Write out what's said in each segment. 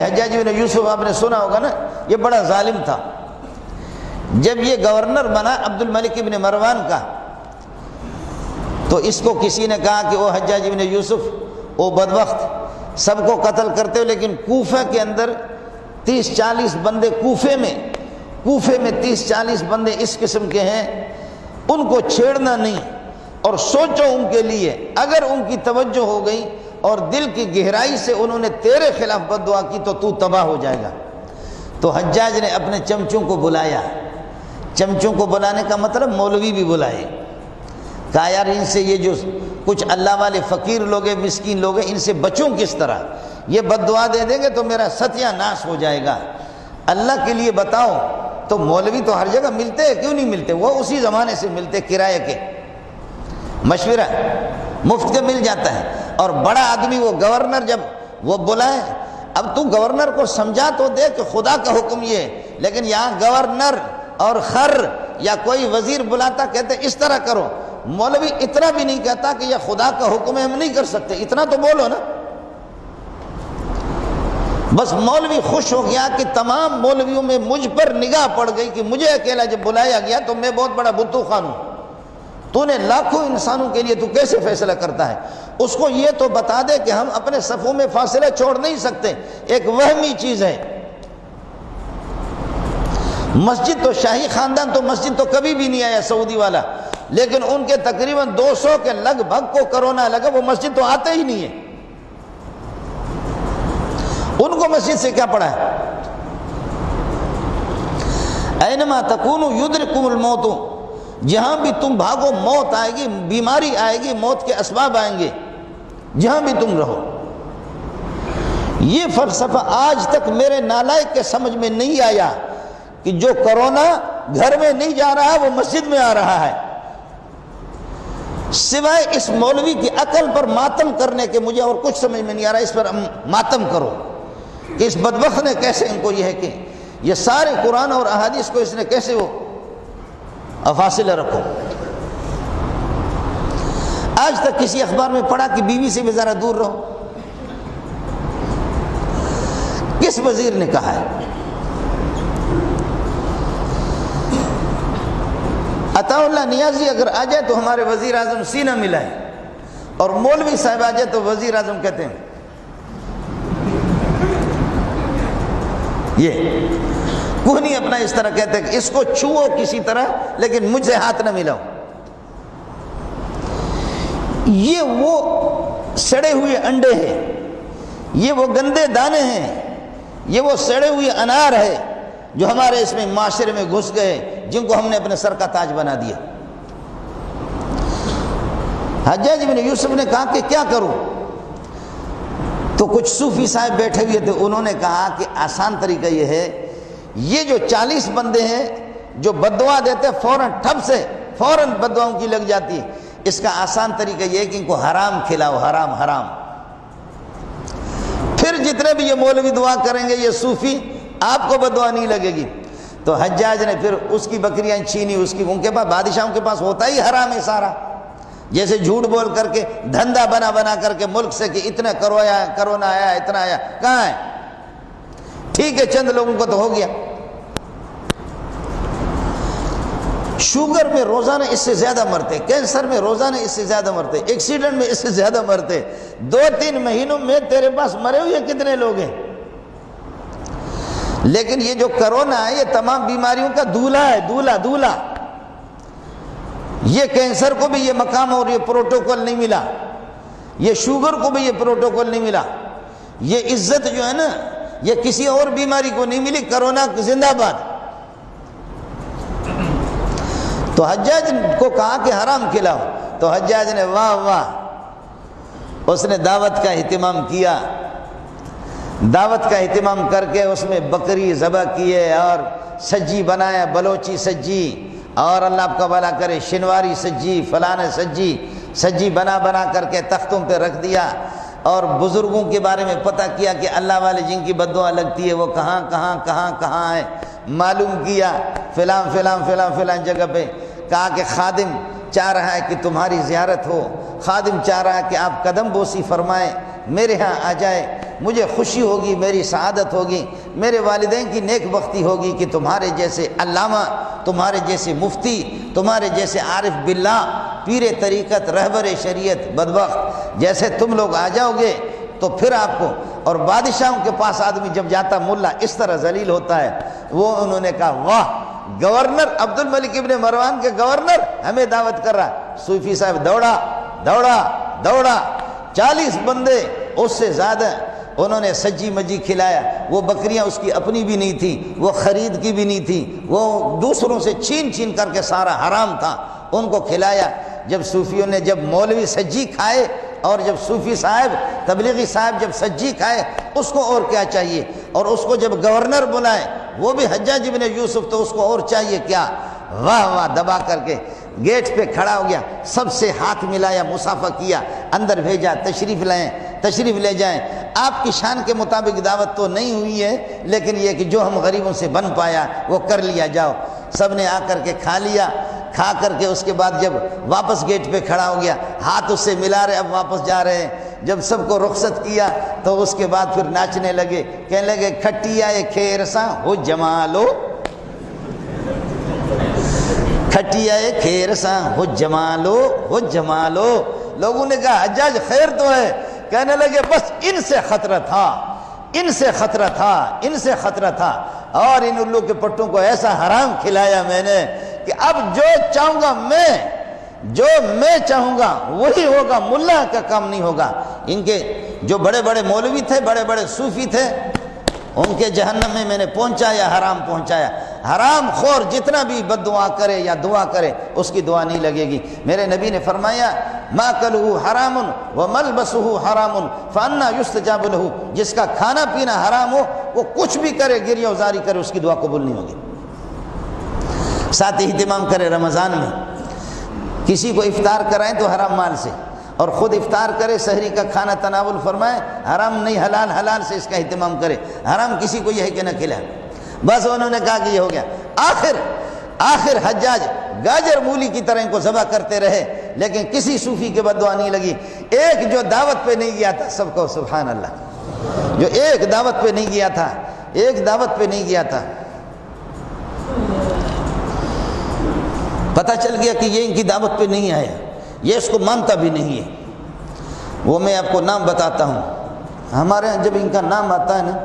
حجاج بن یوسف آپ نے سنا ہوگا نا، یہ بڑا ظالم تھا۔ جب یہ گورنر بنا عبد الملک بن مروان کا، تو اس کو کسی نے کہا کہ وہ حجاج بن یوسف وہ بدبخت سب کو قتل کرتے ہو، لیکن کوفہ کے اندر 30-40 بندے کوفے میں 30-40 بندے اس قسم کے ہیں، ان کو چھیڑنا نہیں، اور سوچو ان کے لیے اگر ان کی توجہ ہو گئی اور دل کی گہرائی سے انہوں نے تیرے خلاف بد دعا کی تو تباہ ہو جائے گا۔ تو حجاج نے اپنے چمچوں کو بلایا، چمچوں کو بلانے کا مطلب مولوی بھی بلائے، کہا یار ان سے یہ جو کچھ اللہ والے فقیر لوگ ہیں، مسکین لوگ ہیں، ان سے بچوں کس طرح، یہ بد دعا دے دیں گے تو میرا ستیہ ناش ہو جائے گا، اللہ کے لیے بتاؤ۔ تو مولوی تو ہر جگہ ملتے ہیں، کیوں نہیں ملتے، وہ اسی زمانے سے ملتے کرائے کے، مشورہ مفت کے مل جاتا ہے۔ اور بڑا آدمی وہ گورنر جب وہ بلائے، اب تو گورنر کو سمجھا تو دے کہ خدا کا حکم یہ ہے، لیکن یہاں گورنر اور خر یا کوئی وزیر بلاتا کہتے اس طرح کرو، مولوی اتنا بھی نہیں کہتا کہ یہ خدا کا حکم ہے ہم نہیں کر سکتے، اتنا تو بولو نا۔ بس مولوی خوش ہو گیا کہ تمام مولویوں میں مجھ پر نگاہ پڑ گئی کہ مجھے اکیلا جب بلایا گیا تو میں بہت بڑا بتو خان ہوں، تو نے لاکھوں انسانوں کے لیے تو کیسے فیصلہ کرتا ہے؟ اس کو یہ تو بتا دے کہ ہم اپنے صفوں میں فاصلہ چھوڑ نہیں سکتے، ایک وہمی چیز ہے۔ مسجد تو شاہی خاندان تو مسجد تو کبھی بھی نہیں آیا سعودی والا، لیکن ان کے تقریباً 200 کے لگ بھگ کو کرونا لگا، وہ مسجد تو آتے ہی نہیں ہے، ان کو مسجد سے کیا پڑا ہے؟ اینما تکونوا یدرککم الموت، جہاں بھی تم بھاگو موت آئے گی، بیماری آئے گی، موت کے اسباب آئیں گے، جہاں بھی تم رہو۔ یہ فلسفہ آج تک میرے نالائق کے سمجھ میں نہیں آیا کہ جو کرونا گھر میں نہیں جا رہا وہ مسجد میں آ رہا ہے، سوائے اس مولوی کی عقل پر ماتم کرنے کے مجھے اور کچھ سمجھ میں نہیں آ رہا۔ اس پر ماتم کرو کہ اس بدبخت نے کیسے ان کو یہ ہے کہ یہ سارے قرآن اور احادیث کو اس نے کیسے وہ فاصلہ رکھو۔ آج تک کسی اخبار میں پڑھا کہ بیوی سے بھی ذرا دور رہو؟ کس وزیر نے کہا ہے؟ عطا اللہ نیازی اگر آ جائے تو ہمارے وزیر اعظم سینہ ملائے، اور مولوی صاحب آ جائے تو وزیر اعظم کہتے ہیں یہ کوئی نہیں اپنا اس طرح کہتے ہیں کہ اس کو چھوؤ کسی طرح لیکن مجھ سے ہاتھ نہ ملاؤ۔ یہ وہ سڑے ہوئے انڈے ہیں، یہ وہ گندے دانے ہیں، یہ وہ سڑے ہوئے انار ہے جو ہمارے اس میں معاشرے میں گھس گئے، جن کو ہم نے اپنے سر کا تاج بنا دیا۔ حجاج بن یوسف نے کہا کہ کیا کروں؟ تو کچھ صوفی صاحب بیٹھے ہوئے تھے، انہوں نے کہا کہ آسان طریقہ یہ ہے، یہ جو 40 بندے ہیں جو بددعا دیتے فوراً ٹھپ سے فوراً بددعاؤں کی لگ جاتی ہے، اس کا آسان طریقہ یہ ہے کہ ان کو حرام کھلاؤ، حرام حرام، پھر جتنے بھی یہ مولوی دعا کریں گے یہ صوفی، آپ کو بددعا نہیں لگے گی۔ تو حجاج نے پھر اس کی بکریاں چھینی، ان کے پاس بادشاہوں کے پاس ہوتا ہی حرام ہے سارا، جیسے جھوٹ بول کر کے دھندا بنا کر کے ملک سے کہ اتنا کرونا آیا، اتنا آیا، کہاں ہے؟ ٹھیک ہے چند لوگوں کو تو ہو گیا، شوگر میں روزانہ اس سے زیادہ مرتے، کینسر میں روزانہ اس سے زیادہ مرتے، ایکسیڈنٹ میں اس سے زیادہ مرتے، 2-3 مہینوں میں تیرے پاس مرے ہوئے کتنے لوگ ہیں؟ لیکن یہ جو کرونا ہے یہ تمام بیماریوں کا دولہا ہے، دولہا۔ یہ کینسر کو بھی یہ مقام اور یہ پروٹوکول نہیں ملا، یہ شوگر کو بھی یہ پروٹوکول نہیں ملا، یہ عزت جو ہے نا یہ کسی اور بیماری کو نہیں ملی، کرونا زندہ باد۔ تو حجاج کو کہا کہ حرام کھلاؤ، تو حجاج نے واہ واہ، اس نے دعوت کا اہتمام کیا، دعوت کا اہتمام کر کے اس میں بکری ذبح کیے اور سجی بنایا، بلوچی سجی، اور اللہ آپ کا بھلا کرے شنواری سجی، فلانے سجی بنا کر کے تختوں پہ رکھ دیا، اور بزرگوں کے بارے میں پتہ کیا کہ اللہ والے جن کی بددعا لگتی ہے وہ کہاں ہے، معلوم کیا فلاں جگہ پہ، کہا کہ خادم چاہ رہا ہے کہ تمہاری زیارت ہو، خادم چاہ رہا ہے کہ آپ قدم بوسی فرمائیں، میرے ہاں آ جائے، مجھے خوشی ہوگی، میری سعادت ہوگی، میرے والدین کی نیک بختی ہوگی کہ تمہارے جیسے علامہ، تمہارے جیسے مفتی، تمہارے جیسے عارف باللہ، پیر طریقت، رہبر شریعت بدبخت جیسے تم لوگ آ جاؤ گے تو پھر آپ کو۔ اور بادشاہوں کے پاس آدمی جب جاتا ملا اس طرح ذلیل ہوتا ہے۔ وہ انہوں نے کہا واہ، گورنر عبد الملک ابن مروان کے گورنر ہمیں دعوت کر رہا ہے۔ صوفی صاحب دوڑا دوڑا دوڑا، 40 بندے اس سے زیادہ انہوں نے سجی مجی کھلایا۔ وہ بکریاں اس کی اپنی بھی نہیں تھی، وہ خرید کی بھی نہیں تھی، وہ دوسروں سے چھین چھین کر کے سارا حرام تھا، ان کو کھلایا۔ جب صوفیوں نے، جب مولوی سجی کھائے اور جب صوفی صاحب، تبلیغی صاحب جب سجی کھائے، اس کو اور کیا چاہیے؟ اور اس کو جب گورنر بلائے، وہ بھی حجاج ابن یوسف، تو اس کو اور چاہیے کیا؟ واہ واہ، دبا کر کے گیٹ پہ کھڑا ہو گیا، سب سے ہاتھ ملایا، مصافحہ کیا، اندر بھیجا، تشریف لائیں، تشریف لے جائیں، آپ کی شان کے مطابق دعوت تو نہیں ہوئی ہے، لیکن یہ کہ جو ہم غریبوں سے بن پایا وہ کر لیا، جاؤ۔ سب نے آ کر کے کھا لیا، کھا کر کے اس کے بعد جب واپس گیٹ پہ کھڑا ہو گیا، ہاتھ اس سے ملا رہے، اب واپس جا رہے ہیں۔ جب سب کو رخصت کیا تو اس کے بعد پھر ناچنے لگے، کہنے لگے کھٹیا کھیر سا ہو جمالو، کھٹیا کھیر سا ہو جمالو، ہو جمالو۔ لوگوں نے کہا حجاج خیر تو ہے، کہنے لگے بس ان سے خطرہ تھا، ان سے خطرہ تھا، ان سے خطرہ تھا، اور ان الو کے پٹوں کو ایسا حرام کھلایا میں نے کہ اب جو چاہوں گا میں، جو میں چاہوں گا وہی ہوگا، ملا کا کام نہیں ہوگا۔ ان کے جو بڑے بڑے مولوی تھے، بڑے بڑے صوفی تھے، ان کے جہنم میں نے پہنچایا، حرام پہنچایا۔ حرام خور جتنا بھی بد دعا کرے یا دعا کرے اس کی دعا نہیں لگے گی۔ میرے نبی نے فرمایا ماکلہ حرام وملبسہ حرام فانا یستجاب لہ، جس کا کھانا پینا حرام ہو وہ کچھ بھی کرے، گریہ وزاری کرے، اس کی دعا قبول نہیں ہوگی۔ ساتھ ہی اہتمام کرے رمضان میں، کسی کو افطار کرائیں تو حرام مال سے، اور خود افطار کرے، سحری کا کھانا تناول فرمائے، حرام نہیں حلال، حلال سے اس کا اہتمام کرے، حرام کسی کو یہ ہے کہ نہ کھلائے۔ بس انہوں نے کہا کہ یہ ہو گیا۔ آخر حجاج گاجر مولی کی طرح ان کو ذبح کرتے رہے، لیکن کسی صوفی کے بد دعا نہیں لگی۔ ایک جو دعوت پہ نہیں گیا تھا، سب کو سبحان اللہ، جو ایک دعوت پہ نہیں گیا تھا، ایک دعوت پہ نہیں گیا تھا، پتہ چل گیا کہ یہ ان کی دعوت پہ نہیں آیا، یہ اس کو مانتا بھی نہیں ہے۔ وہ میں آپ کو نام بتاتا ہوں، ہمارے یہاں جب ان کا نام آتا ہے نا،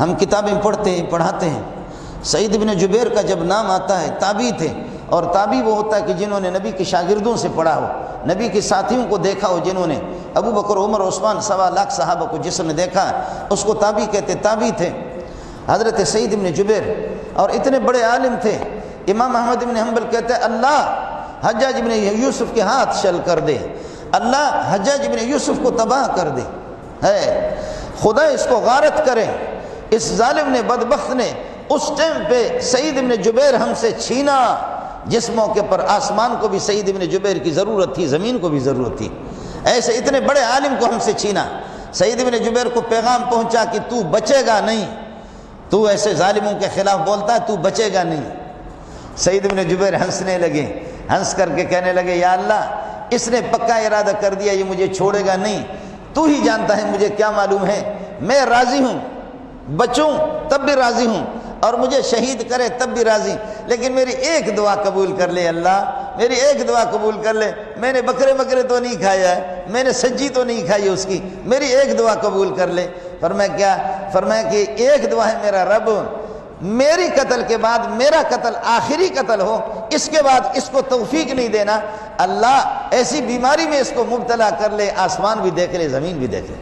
ہم کتابیں پڑھتے ہیں، پڑھاتے ہیں۔ سعید بن جبیر کا جب نام آتا ہے، تابعی تھے، اور تابعی وہ ہوتا ہے کہ جنہوں نے نبی کے شاگردوں سے پڑھا ہو، نبی کے ساتھیوں کو دیکھا ہو، جنہوں نے ابو بکر، عمر، عثمان، 1.25 لاکھ صحابہ کو جس نے دیکھا اس کو تابعی کہتے۔ تابعی تھے حضرت سعید بن جبیر، اور اتنے بڑے عالم تھے۔ امام احمد بن حنبل کہتے ہیں اللہ حجاج بن یوسف کے ہاتھ شل کر دے، اللہ حجاج بن یوسف کو تباہ کر دے، ہے خدا اس کو غارت کرے۔ اس ظالم نے، بدبخت نے اس ٹائم پہ سعید بن جبیر ہم سے چھینا، جس موقع پر آسمان کو بھی سعید بن جبیر کی ضرورت تھی، زمین کو بھی ضرورت تھی، ایسے اتنے بڑے عالم کو ہم سے چھینا۔ سعید بن جبیر کو پیغام پہنچا کہ تو بچے گا نہیں، تو ایسے ظالموں کے خلاف بولتا ہے، تو بچے گا نہیں۔ سعید بن جبیر ہنسنے لگے، ہنس کر کے کہنے لگے یا اللہ، اس نے پکا ارادہ کر دیا یہ مجھے چھوڑے گا نہیں، تو ہی جانتا ہے مجھے کیا معلوم ہے، میں راضی ہوں، بچوں تب بھی راضی ہوں، اور مجھے شہید کرے تب بھی راضی، لیکن میری ایک دعا قبول کر لے اللہ، میری ایک دعا قبول کر لے۔ میں نے بکرے تو نہیں کھایا ہے، میں نے سجی تو نہیں کھائی اس کی، میری ایک دعا قبول کر لے۔ فرمایا کیا؟ فرمایا کہ ایک دعا ہے میرا رب، میری قتل کے بعد میرا قتل آخری قتل ہو، اس کے بعد اس کو توفیق نہیں دینا، اللہ ایسی بیماری میں اس کو مبتلا کر لے، آسمان بھی دیکھ لے، زمین بھی دیکھ لے۔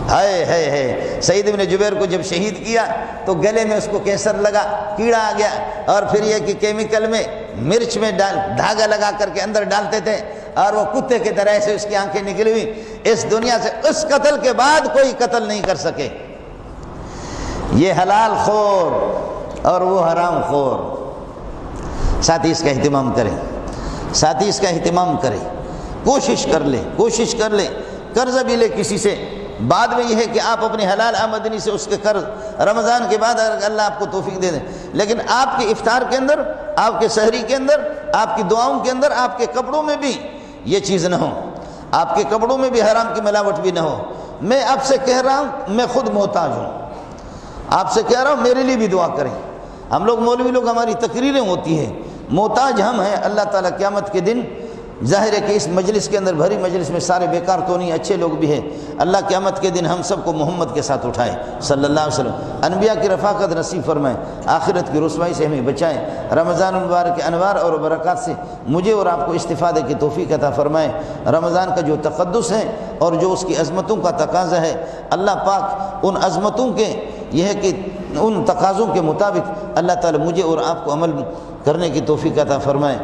ہائے ہائے ہائے، سعید بن جبیر کو جب شہید کیا تو گلے میں اس کو کینسر لگا، کیڑا آ گیا، اور پھر یہ کہ کیمیکل میں، مرچ میں دھاگا لگا کر کے اندر ڈالتے تھے، اور وہ کتے کی طرح سے اس کی آنکھیں نکلی ہوئی۔ اس دنیا سے اس قتل کے بعد کوئی قتل نہیں کر سکے۔ یہ حلال خور اور وہ حرام خور۔ ساتھی اس کا اہتمام کرے، ساتھی اس کا اہتمام کرے، کوشش کر لے، قرض بھی لے کسی سے، بعد میں یہ ہے کہ آپ اپنی حلال آمدنی سے اس کے قرض رمضان کے بعد اللہ آپ کو توفیق دے دیں، لیکن آپ کے افطار کے اندر، آپ کے سحری کے اندر، آپ کی دعاؤں کے اندر، آپ کے کپڑوں میں بھی یہ چیز نہ ہو، آپ کے کپڑوں میں بھی حرام کی ملاوٹ بھی نہ ہو، میں آپ سے کہہ رہا ہوں میں خود محتاج ہوں، آپ سے کہہ رہا ہوں میرے لیے بھی دعا کریں۔ ہم لوگ مولوی لوگ ہماری تقریریں ہوتی ہیں، محتاج ہم ہیں۔ اللہ تعالیٰ قیامت کے دن، ظاہر ہے کہ اس مجلس کے اندر، بھری مجلس میں سارے بیکار تو نہیں، اچھے لوگ بھی ہیں، اللہ قیامت کے دن ہم سب کو محمد کے ساتھ اٹھائے صلی اللہ علیہ وسلم، انبیاء کی رفاقت نصیب فرمائے، آخرت کی رسوائی سے ہمیں بچائیں، رمضان المبارک کے انوار اور برکات سے مجھے اور آپ کو استفادے کی توفیق عطا فرمائے۔ رمضان کا جو تقدس ہے اور جو اس کی عظمتوں کا تقاضا ہے، اللہ پاک ان عظمتوں کے، یہ ہے کہ ان تقاضوں کے مطابق اللہ تعالیٰ مجھے اور آپ کو عمل کرنے کی توفیق عطا فرمائے۔